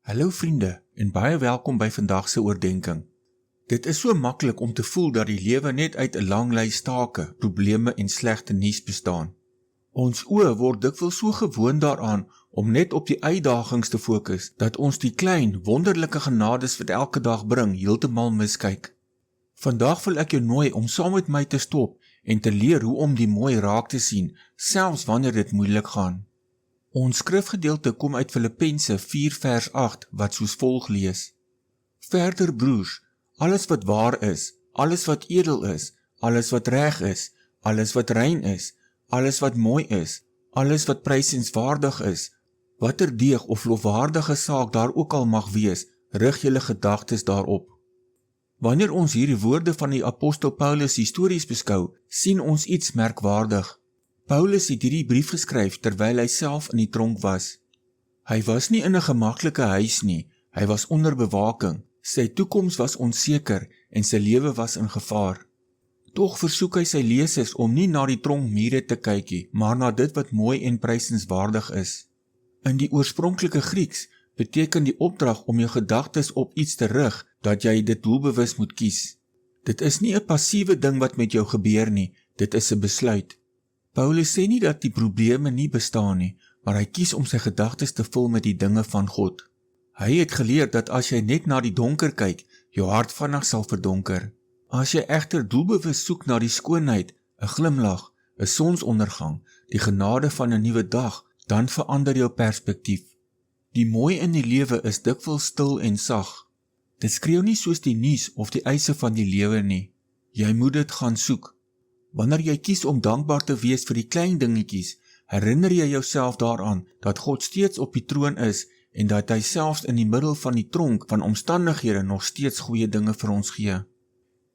Hallo vriende en baie welkom by vandag se oordeenking. Dit is so maklik om te voel dat die lewe net uit 'n lang lys take, probleme en slegte nuus bestaan. Ons oë word dikwels so gewoond daaraan om net op die uitdagings te fokus, dat ons die klein, wonderlike genades wat elke dag bring, heeltemal miskyk. Vandag wil ek jou nooi om saam met my te stop en te leer hoe om die mooi raak te sien, selfs wanneer dit moeilik gaan. Ons skrifgedeelte kom uit Filippense 4 vers 8, wat soos volg lees. Verder broers, alles wat waar is, alles wat edel is, alles wat reg is, alles wat rein is, alles wat mooi is, alles wat prysenswaardig is, watter deeg of lofwaardige saak daar ook al mag wees, rig julle gedagtes daarop. Wanneer ons hierdie woorde van die apostel Paulus histories beskou, sien ons iets merkwaardig. Paulus het hierdie brief geskryf terwyl hy self in die tronk was. Hy was nie in 'n gemaklike huis nie, hy was onder bewaking, sy toekoms was onseker en sy lewe was in gevaar. Tog versoek hy sy lesers om nie na die tronkmure te kyk nie, maar na dit wat mooi en prysenswaardig is. In die oorspronklike Grieks beteken die opdrag om jou gedagtes op iets te rig, dat jy dit doelbewus moet kies. Dit is nie 'n passiewe ding wat met jou gebeur nie, dit is 'n besluit. Paulus sê nie dat die probleme nie bestaan nie, maar hy kies om sy gedagtes te vul met die dinge van God. Hy het geleer dat as jy net na die donker kyk, jou hart vinnig sal verdonker. As jy egter doelbewus soek na die skoonheid, 'n glimlag, 'n sonsondergang, die genade van 'n nuwe dag, dan verander jou perspektief. Die mooi in die lewe is dikwels stil en sag. Dit skreeu nie soos die nuus of die eise van die lewe nie. Jy moet dit gaan soek. Wanneer jy kies om dankbaar te wees vir die klein dingetjies, herinner jy jouself daaraan dat God steeds op die troon is en dat hy selfs in die middel van die tronk van omstandighede nog steeds goeie dinge vir ons gee.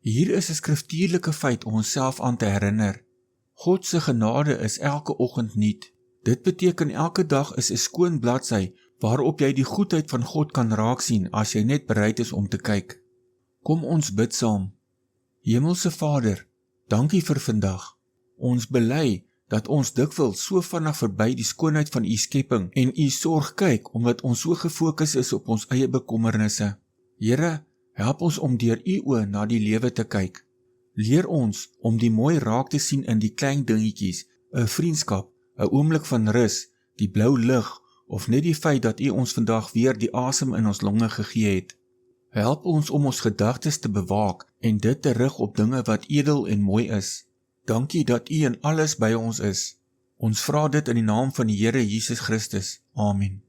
Hier is 'n skriftuurlike feit om onsself aan te herinner. God se genade is elke oggend nuut. Dit beteken elke dag is 'n skoon bladsy waarop jy die goedheid van God kan raak sien as jy net bereid is om te kyk. Kom ons bid saam. Hemelse Vader, dankie vir vandag. Ons bely dat ons dikwels so vinnig verby die skoonheid van u skepping en u sorg kyk omdat ons so gefokus is op ons eie bekommernisse. Here, help ons om deur u oë na die lewe te kyk. Leer ons om die mooi raak te sien in die klein dingetjies, 'n vriendskap, 'n oomblik van rus, die blou lig of net die feit dat u ons vandag weer die asem in ons longe gegee het. Help ons om ons gedagtes te bewaak en dit te rig op dinge wat edel en mooi is. Dankie dat u in alles by ons is. Ons vra dit in die naam van die Here Jesus Christus. Amen.